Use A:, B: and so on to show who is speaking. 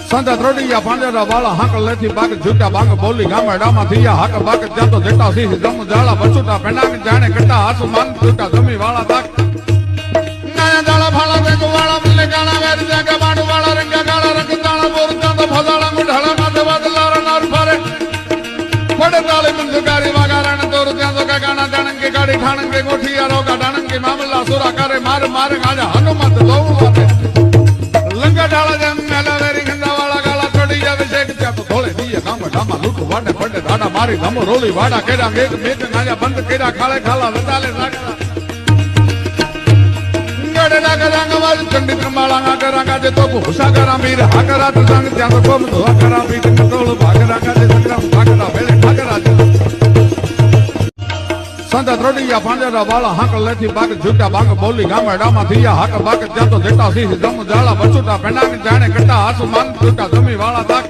A: સંત ત્રોડિયા પાંજરા વાળા હાકલ લેથી બાગ ઝૂટા બાગ બોલી ગામડામાં થયા હાક બાગ જાતો જેટા સિંહ જમ જાળા બસુટા પેનાંગ જાણે કટા આસમાન ઝૂટા જમી વાળા તાક નાયા જાળા ફાળા બેગ વાળા મિલે ગાણા વેર જાગે બાડુ વાળા રંગા ગાળા રંગ જાળા બોર ચાંદ ફજાળા મુઢાળા માથે વાદલારા નાર ફરે પડે તાળે મંદુકારી વાગારણ તોર ત્યાં તો ગાણા જાણંગે ગાડી ઠાણંગે ગોઠિયા રોગા ડાણંગે મામલા સુરા કરે માર માર ગાજા હનુમત દોવાતે લંગા ડાળા જમ મેલા વેરી ગંદાવાળા ગાળા છોડી જાવે શેક ત્યાં તો ધોળે દીએ ગામ ડામા લૂટ વાડે પડે દાડા મારી ધમો રોલી વાડા કેડા મેક મેક નાયા બંધ કેડા ખાલે ખાલા વતાલે સાગરા ગડે ડાગા ડાંગા વાજ ચંડી કમાળા નાગા રાગા જે તો હુસાગરા મીર હાગરા તો સંગ ત્યાં તો કોમ તો હાગરા મીર કટોળ ભાગરા કાજે સંગ્રામ ભાગરા વેલે ઠાગરા સંત ત્રોડિયા પાંજરા વાળા હાકલ લેથી બાગ ઝૂટા બાગ બોલી ગામડામાં થયા હાક બાગ જાતો જેટા સિંહ જમ જાળા બસુટા પેનાંગ જાણે કટા આસમાન ઝૂટા જમી વાળા તાક